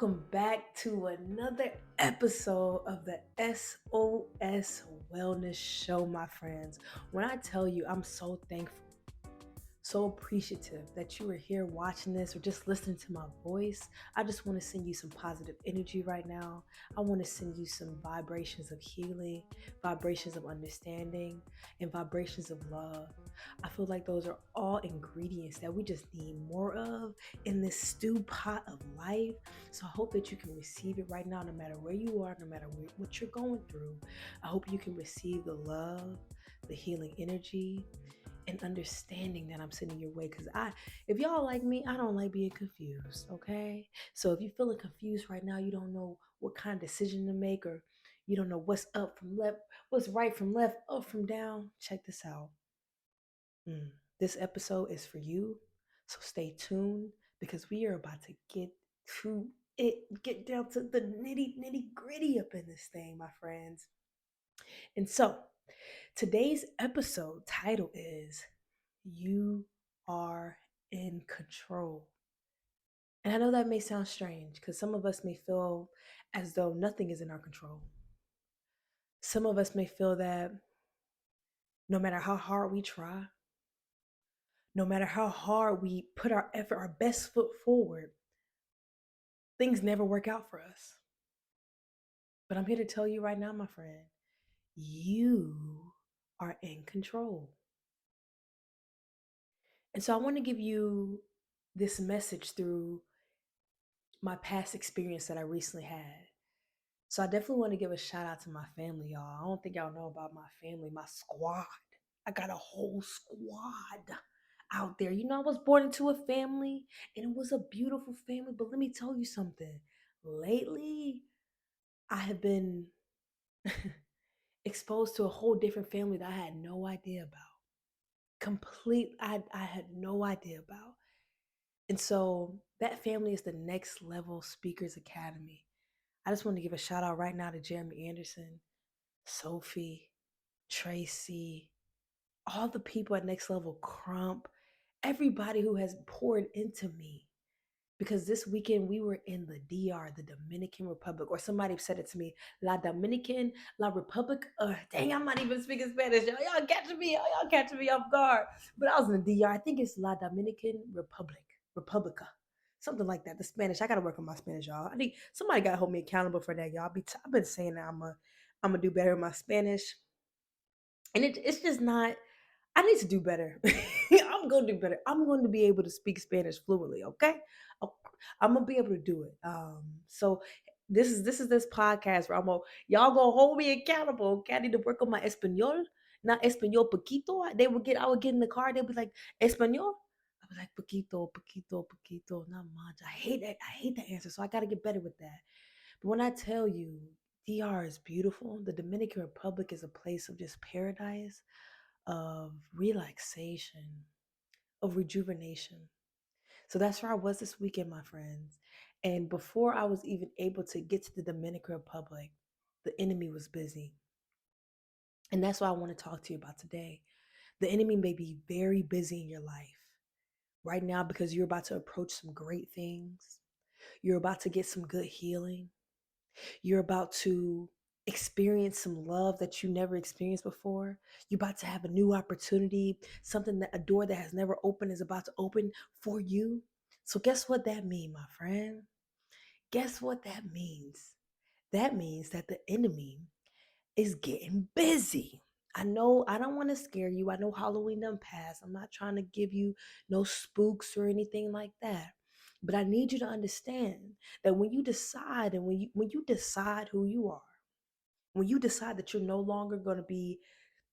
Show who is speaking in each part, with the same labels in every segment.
Speaker 1: Welcome back to another episode of the SOS Wellness Show, my friends. When I tell you, I'm so thankful, so appreciative that you are here watching this or just listening to my voice. I just want to send you some positive energy right now. I want to send you some vibrations of healing, vibrations of understanding, and vibrations of love. I feel like those are all ingredients that we just need more of in this stew pot of life. So I hope that you can receive it right now, no matter where you are, no matter what you're going through. I hope you can receive the love, the healing energy, and understanding that I'm sending your way. Because if y'all like me, I don't like being confused. Okay, so if you're feeling confused right now, you don't know what kind of decision to make, or you don't know what's up from left, what's right from left, up from down. Check this out. This episode is for you, so stay tuned because we are about to to get down to the nitty gritty up in this thing, my friends. And so today's episode title is You Are in Control. And I know that may sound strange because some of us may feel as though nothing is in our control. Some of us may feel that no matter how hard we try, no matter how hard we put our effort, our best foot forward, things never work out for us. But I'm here to tell you right now, my friend, you are in control. And so I want to give you this message through my past experience that I recently had. So I definitely want to give a shout out to my family, y'all. I don't think y'all know about my family, my squad. I got a whole squad out there. I was born into a family and it was a beautiful family. But let me tell you something. Lately, I have been exposed to a whole different family that I had no idea about. I had no idea about. And so that family is the Next Level Speakers Academy. I just want to give a shout out right now to Jeremy Anderson, Sophie, Tracy, all the people at Next Level Crump, everybody who has poured into me. Because this weekend we were in the DR, the Dominican Republic, or somebody said it to me, La Dominican, La Republic. Dang, I'm not even speaking Spanish. Y'all catching me, y'all catching me off guard. But I was in the DR. I think it's La Dominican Republic, Republica, something like that. The Spanish. I gotta work on my Spanish, y'all. I need somebody gotta hold me accountable for that, y'all. I've been saying that I'm gonna do better in my Spanish, and it's just not. I need to do better. I'm going to do better. I'm going to be able to speak Spanish fluently. Okay, Oh, I'm gonna be able to do it. So this is this podcast where y'all gonna hold me accountable. Okay, I need to work on my Espanol, not Espanol poquito. I would get in the car. They'd be like Espanol. I was like poquito, poquito, poquito, not much. I hate that. I hate that answer. So I got to get better with that. But when I tell you, DR is beautiful. The Dominican Republic is a place of just paradise, of relaxation, of rejuvenation. So that's where I was this weekend, my friends. And before I was even able to get to the Dominican Republic, the enemy was busy. And that's what I want to talk to you about today. The enemy may be very busy in your life right now because you're about to approach some great things. You're about to get some good healing. You're about to experience some love that you never experienced before. You're about to have a new opportunity, something that a door that has never opened is about to open for you. So guess what that means, my friend? Guess what that means? That means that the enemy is getting busy. I know I don't want to scare you. I know Halloween done passed. I'm not trying to give you no spooks or anything like that. But I need you to understand that when you decide and when you decide who you are, when you decide that you're no longer going to be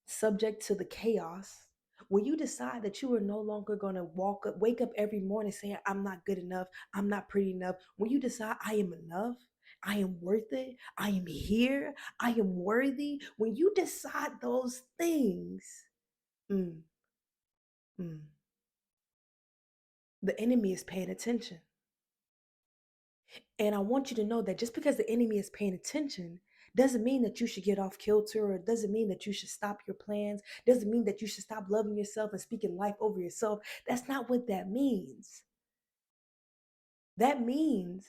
Speaker 1: subject to the chaos, when you decide that you are no longer going to wake up every morning saying, I'm not good enough, I'm not pretty enough, when you decide I am enough, I am worth it, I am here, I am worthy, when you decide those things, mm, mm, the enemy is paying attention. And I want you to know that just because the enemy is paying attention doesn't mean that you should get off kilter, or doesn't mean that you should stop your plans, doesn't mean that you should stop loving yourself and speaking life over yourself. That's not what that means. That means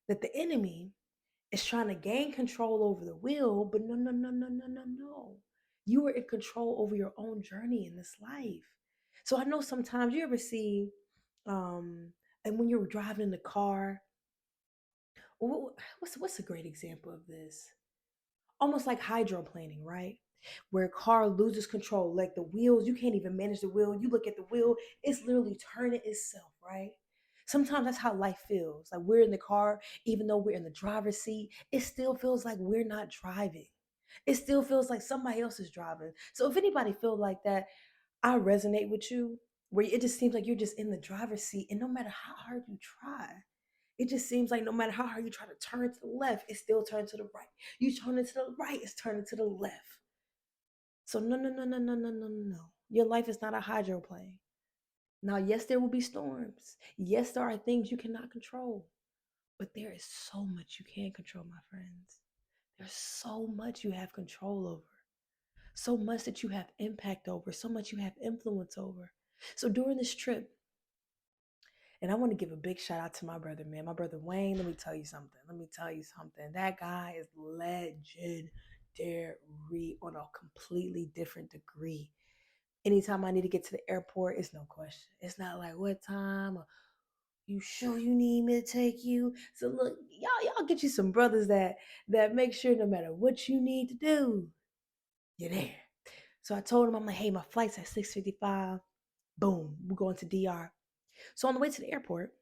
Speaker 1: that the enemy is trying to gain control over the wheel, but no, no, no, no, no, no, no. You are in control over your own journey in this life. So I know sometimes you ever see, um, and when you're driving in the car, what's a great example of this? Almost like hydroplaning, right? Where a car loses control, like the wheels, you can't even manage the wheel. You look at the wheel, it's literally turning itself, right? Sometimes that's how life feels. Like we're in the car, even though we're in the driver's seat, it still feels like we're not driving. It still feels like somebody else is driving. So if anybody feels like that, I resonate with you, where it just seems like you're just in the driver's seat, and no matter how hard you try, it just seems like no matter how hard you try to turn to the left, it's still turning to the right. You turn it to the right, it's turning to the left. So no, no, no, no, no, no, no, no. Your life is not a hydroplane. Now, yes, there will be storms. Yes, there are things you cannot control. But there is so much you can control, my friends. There's so much you have control over. So much that you have impact over. So much you have influence over. So during this trip, and I want to give a big shout out to my brother, man. My brother Wayne, let me tell you something. Let me tell you something. That guy is legendary on a completely different degree. Anytime I need to get to the airport, it's no question. It's not like what time or you sure you need me to take you? So look, y'all get you some brothers that make sure no matter what you need to do, you're there. So I told him, I'm like, hey, my flight's at 6:55. Boom, we're going to DR. So on the way to the airport,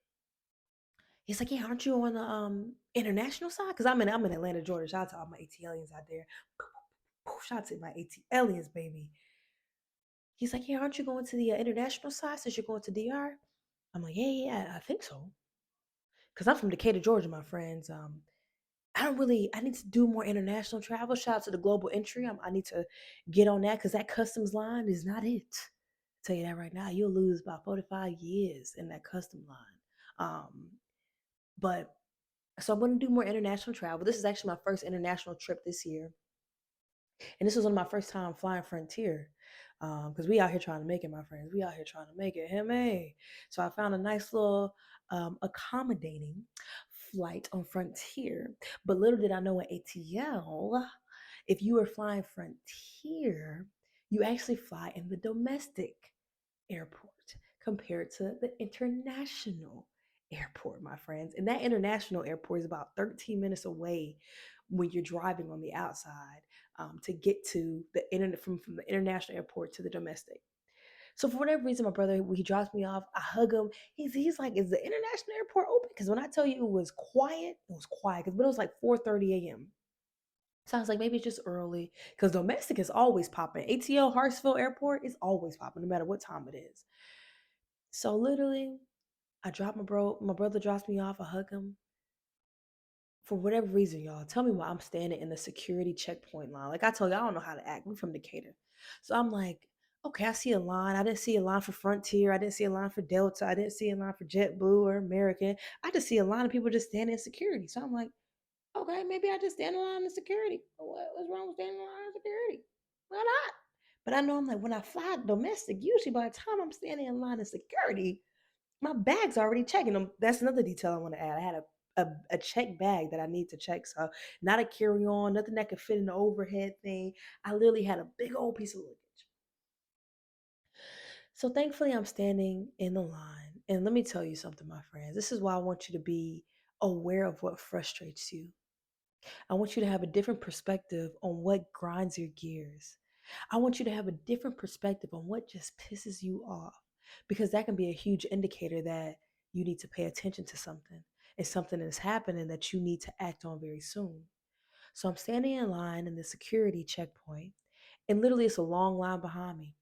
Speaker 1: he's like, yeah, aren't you on the international side? Because I'm in Atlanta, Georgia. Shout out to all my ATLians out there. Shout out to my ATLians, baby. He's like, yeah, aren't you going to the international side since you're going to DR? I'm like, yeah, I think so. Because I'm from Decatur, Georgia, my friends. I need to do more international travel. Shout out to the global entry. I need to get on that because that customs line is not it. I'll tell you that right now. You'll lose about 45 years in that custom line. But so I'm going to do more international travel. This is actually my first international trip this year. And this was one of my first time flying Frontier. Because we out here trying to make it, my friends. We out here trying to make it. Hey. So I found a nice little accommodating flight on Frontier. But little did I know at ATL, if you were flying Frontier, you actually fly in the domestic airport compared to the international airport, my friends. And that international airport is about 13 minutes away when you're driving on the outside to get to the internet from the international airport to the domestic. So for whatever reason, my brother, when he drops me off, I hug him. He's like, "Is the international airport open?" Because when I tell you it was quiet. But it was like 4:30 a.m. So I was like, maybe it's just early. Because domestic is always popping. ATL Hartsville Airport is always popping, no matter what time it is. So literally, I drop my brother drops me off, I hug him. For whatever reason, y'all, tell me why I'm standing in the security checkpoint line. Like I told you, I don't know how to act. We from Decatur. So I'm like, okay, I see a line. I didn't see a line for Frontier. I didn't see a line for Delta. I didn't see a line for JetBlue or American. I just see a line of people just standing in security. So I'm like, okay, maybe I just stand in line in security. What's wrong with standing in line in security? Why not? But I know I'm like, when I fly domestic, usually by the time I'm standing in line in security, my bag's already checking them. That's another detail I want to add. I had a check bag that I need to check. So not a carry-on, nothing that could fit in the overhead thing. I literally had a big old piece of luggage. So thankfully I'm standing in the line. And let me tell you something, my friends. This is why I want you to be aware of what frustrates you. I want you to have a different perspective on what grinds your gears. I want you to have a different perspective on what just pisses you off because that can be a huge indicator that you need to pay attention to something. It's something that's happening that you need to act on very soon. So I'm standing in line in the security checkpoint, and literally it's a long line behind me.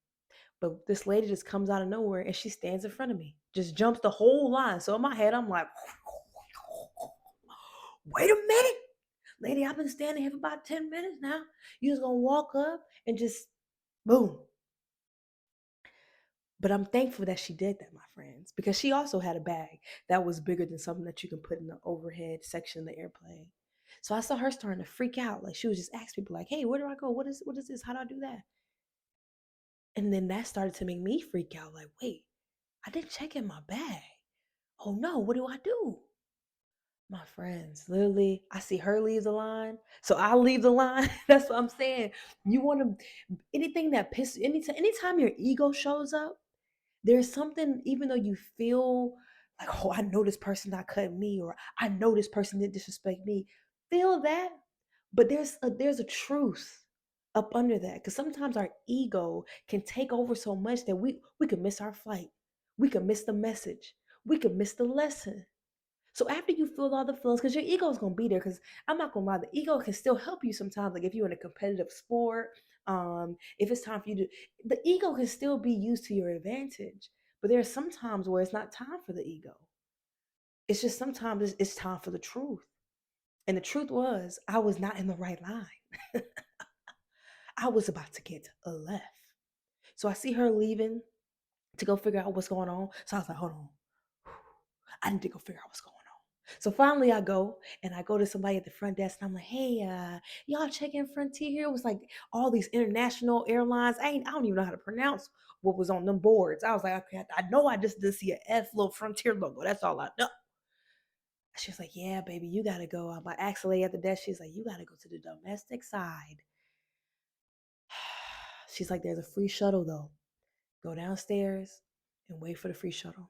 Speaker 1: But this lady just comes out of nowhere and she stands in front of me, just jumps the whole line. So in my head, I'm like, wait a minute. Lady, I've been standing here for about 10 minutes now. You just gonna walk up and just boom. But I'm thankful that she did that, my friends, because she also had a bag that was bigger than something that you can put in the overhead section of the airplane. So I saw her starting to freak out. Like she was just asking people like, hey, where do I go? What is this? How do I do that? And then that started to make me freak out. Like, wait, I didn't check in my bag. Oh no, what do I do? My friends, literally, I see her leave the line, so I leave the line. That's what I'm saying. You want to anything that pisses anytime your ego shows up, there's something. Even though you feel like, oh, I know this person not cutting me, or I know this person didn't disrespect me. Feel that, but there's a truth up under that, because sometimes our ego can take over so much that we could miss our flight, we could miss the message, we could miss the lesson. So after you feel all the feelings, because your ego is gonna be there, because I'm not gonna lie, the ego can still help you sometimes. Like if you're in a competitive sport, if it's time for you to, the ego can still be used to your advantage. But there are some times where it's not time for the ego. It's just sometimes it's time for the truth. And the truth was, I was not in the right line. I was about to get a left. So I see her leaving to go figure out what's going on. So I was like, hold on. I need to go figure out what's going on. So finally I go and I go to somebody at the front desk and I'm like, hey, y'all checking Frontier here? It was like all these international airlines. I don't even know how to pronounce what was on them boards. I was like, okay, I know I just did see a F little Frontier logo. That's all I know. She was like, yeah, baby, you gotta go. I asked the lady at the desk, she's like, you gotta go to the domestic side. She's like, there's a free shuttle though. Go downstairs and wait for the free shuttle.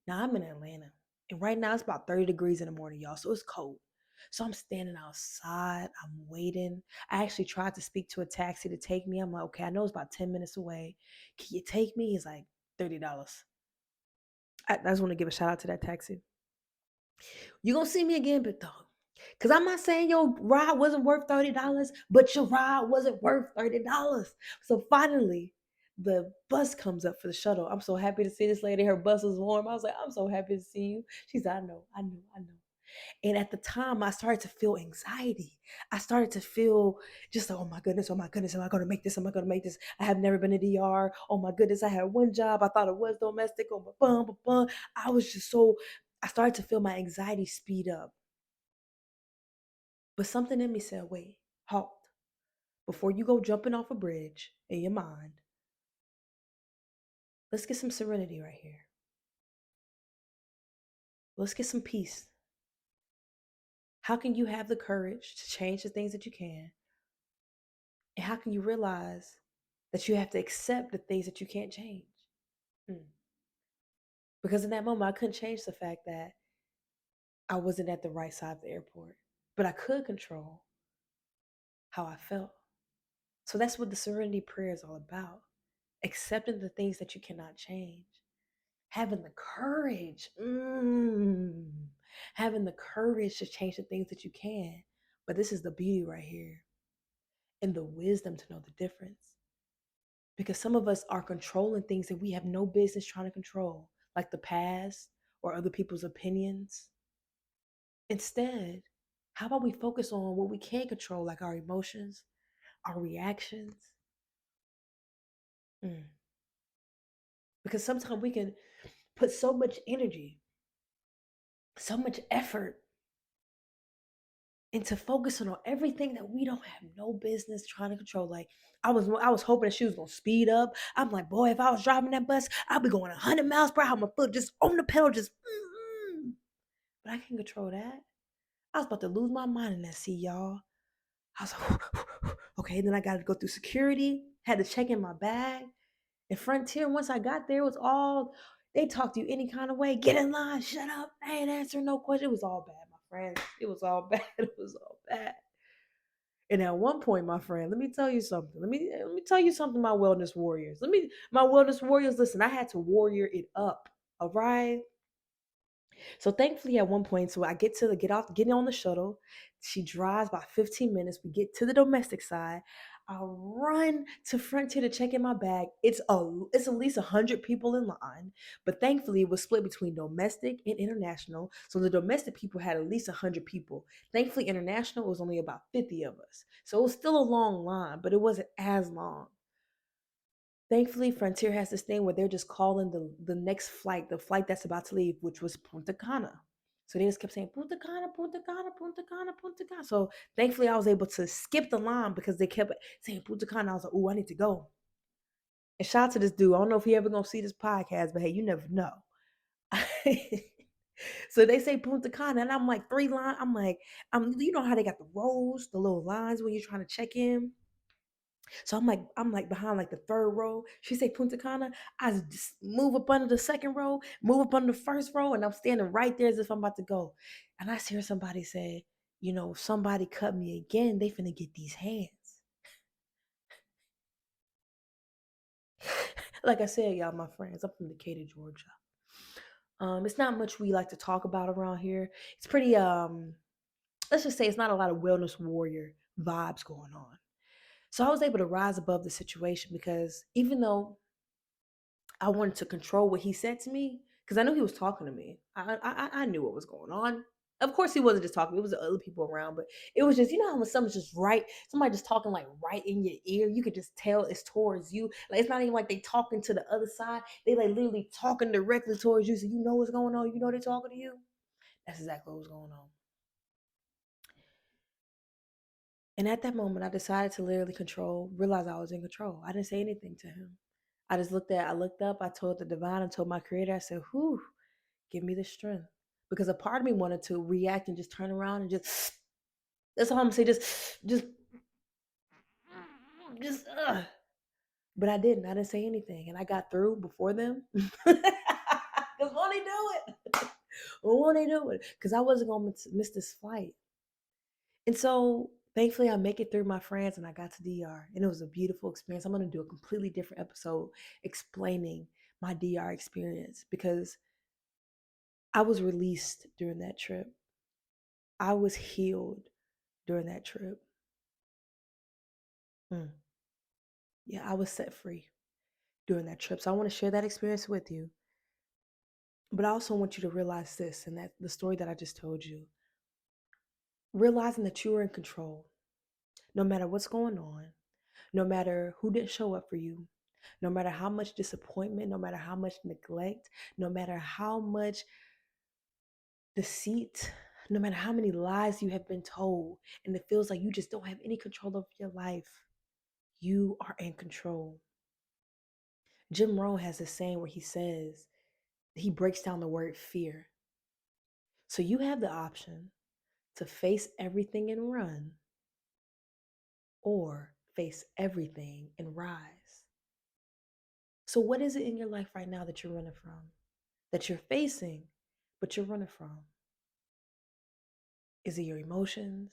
Speaker 1: Now I'm in Atlanta, and right now it's about 30 degrees in the morning, y'all, so it's cold. So I'm standing outside, I'm waiting. I actually tried to speak to a taxi to take me. I'm like, okay, I know it's about 10 minutes away. Can you take me? He's like, $30. I just want to give a shout out to that taxi. You're going to see me again, but dog. Because I'm not saying your ride wasn't worth $30, but your ride wasn't worth $30. So finally, the bus comes up for the shuttle. I'm so happy to see this lady. Her bus was warm. I was like, I'm so happy to see you. She said, I know. And at the time, I started to feel anxiety. I started to feel just like, oh my goodness, am I going to make this? Am I going to make this? I have never been to DR. Oh my goodness, I had one job. I thought it was domestic. Oh my bum. I was just so, I started to feel my anxiety speed up. But something in me said, wait, halt. Before you go jumping off a bridge in your mind, let's get some serenity right here. Let's get some peace. How can you have the courage to change the things that you can? And how can you realize that you have to accept the things that you can't change? Mm. Because in that moment, I couldn't change the fact that I wasn't at the right side of the airport, but I could control how I felt. So that's what the serenity prayer is all about: accepting the things that you cannot change, having the courage, having the courage to change the things that you can. But this is the beauty right here, and the wisdom to know the difference. Because some of us are controlling things that we have no business trying to control, like the past or other people's opinions. Instead, how about we focus on what we can control, like our emotions, our reactions? Mm. Because sometimes we can put so much energy, so much effort into focusing on everything that we don't have no business trying to control. Like I was hoping that she was gonna speed up. I'm like, boy, if I was driving that bus, I'd be going 100 miles per hour. My foot just on the pedal, just. But I can't control that. I was about to lose my mind in that seat, y'all. I was like, okay. Then I got to go through security. Had to check in my bag. And Frontier, once I got there, it was all, they talk to you any kind of way. Get in line, shut up. I ain't answering no question. It was all bad, my friend. It was all bad. It was all bad. And at one point, my friend, let me tell you something. Let me tell you something, my wellness warriors. My wellness warriors, listen, I had to warrior it up. All right. So thankfully, at one point, so I getting on the shuttle. She drives about 15 minutes. We get to the domestic side. I run to Frontier to check in my bag. It's at least 100 people in line, but thankfully it was split between domestic and international. So the domestic people had at least 100 people. Thankfully, international was only about 50 of us. So it was still a long line, but it wasn't as long. Thankfully, Frontier has this thing where they're just calling the next flight, the flight that's about to leave, which was Punta Cana. So they just kept saying Punta Cana, Punta Cana, Punta Cana, Punta Cana. So thankfully, I was able to skip the line because they kept saying Punta Cana. I was like, oh, I need to go. And shout out to this dude. I don't know if he ever gonna see this podcast, but hey, you never know. So they say Punta Cana, and I'm like 3 line. I'm like, you know how they got the rows, the little lines when you're trying to check in. So I'm like behind like the third row. She say Punta Cana. I just move up under the second row, move up under the first row, and I'm standing right there as if I'm about to go. And I hear somebody say, if somebody cut me again, they finna get these hands. Like I said, y'all, my friends, I'm from Decatur, Georgia. It's not much we like to talk about around here. It's pretty let's just say it's not a lot of wellness warrior vibes going on. So I was able to rise above the situation because even though I wanted to control what he said to me, because I knew he was talking to me. I knew what was going on. Of course, he wasn't just talking. It was other people around, but it was just how when someone's just right, somebody just talking like right in your ear, you could just tell it's towards you. Like it's not even like they talking to the other side. They like literally talking directly towards you, so you know what's going on. You know they're talking to you. That's exactly what was going on. And at that moment, I decided to literally realize I was in control. I didn't say anything to him. I looked up, I told the divine, I told my creator, I said, whew, give me the strength. Because a part of me wanted to react and just turn around and just, that's all I'm saying, just. But I didn't. I didn't say anything. And I got through before them. Because won't they do it? Won't they do it? Because I wasn't going to miss this flight. And so thankfully I make it through my friends and I got to DR and it was a beautiful experience. I'm going to do a completely different episode explaining my DR experience because I was released during that trip. I was healed during that trip. Mm. Yeah, I was set free during that trip. So I want to share that experience with you. But I also want you to realize this and that the story that I just told you, realizing that you are in control, no matter what's going on, no matter who didn't show up for you, no matter how much disappointment, no matter how much neglect, no matter how much deceit, no matter how many lies you have been told, and it feels like you just don't have any control over your life, you are in control. Jim Rohn has a saying where he breaks down the word fear. So you have the option to face everything and run, or face everything and rise. So, what is it in your life right now that you're running from, that you're facing, but you're running from? Is it your emotions?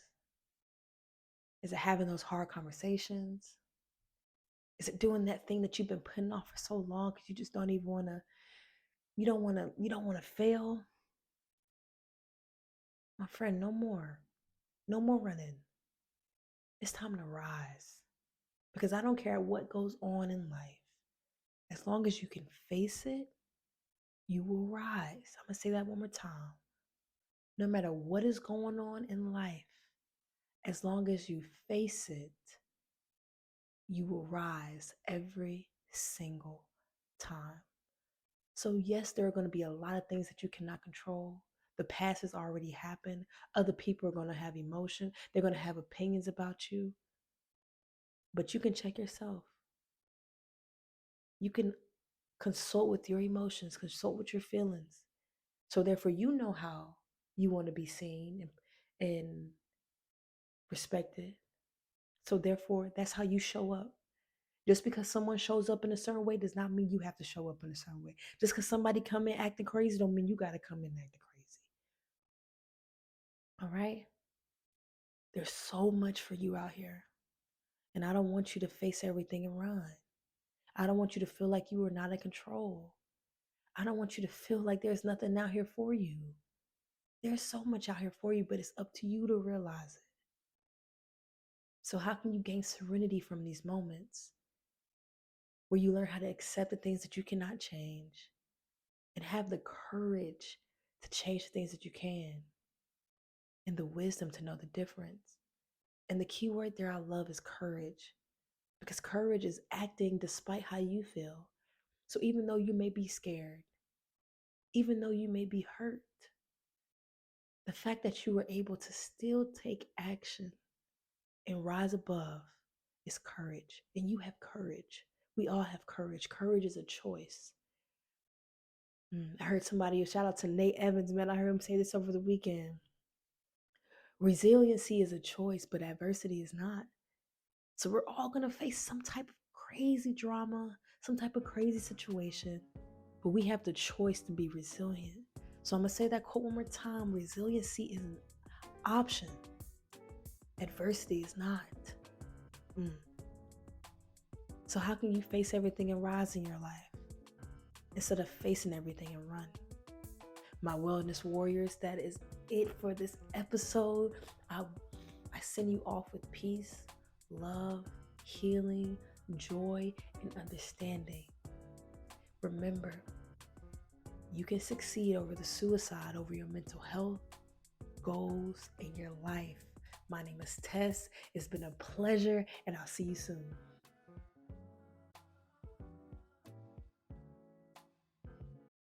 Speaker 1: Is it having those hard conversations? Is it doing that thing that you've been putting off for so long because you just don't even want to, you don't want to fail? My friend, no more. No more running. It's time to rise. Because I don't care what goes on in life. As long as you can face it, you will rise. I'm going to say that one more time. No matter what is going on in life, as long as you face it, you will rise every single time. So, yes, there are going to be a lot of things that you cannot control. The past has already happened. Other people are going to have emotion. They're going to have opinions about you. But you can check yourself. You can consult with your emotions, consult with your feelings. So, therefore, you know how you want to be seen and respected. So, therefore, that's how you show up. Just because someone shows up in a certain way does not mean you have to show up in a certain way. Just because somebody come in acting crazy don't mean you got to come in acting crazy. All right? There's so much for you out here. And I don't want you to face everything and run. I don't want you to feel like you are not in control. I don't want you to feel like there's nothing out here for you. There's so much out here for you, but it's up to you to realize it. So, how can you gain serenity from these moments where you learn how to accept the things that you cannot change and have the courage to change the things that you can and the wisdom to know the difference? And the key word there I love is courage, because courage is acting despite how you feel. So even though you may be scared, even though you may be hurt, the fact that you were able to still take action and rise above is courage. And you have courage. We all have courage. Courage is a choice. I heard somebody, shout out to Nate Evans, man. I heard him say this over the weekend. Resiliency is a choice, but adversity is not. So we're all going to face some type of crazy drama, some type of crazy situation, but we have the choice to be resilient. So I'm going to say that quote one more time. Resiliency is an option. Adversity is not. Mm. So how can you face everything and rise in your life instead of facing everything and run? My wellness warriors, that is it for this episode. I send you off with peace, love, healing, joy, and understanding. Remember, you can succeed over the suicide, over your mental health, goals, and your life. My name is Tess. It's been a pleasure, and I'll see you soon.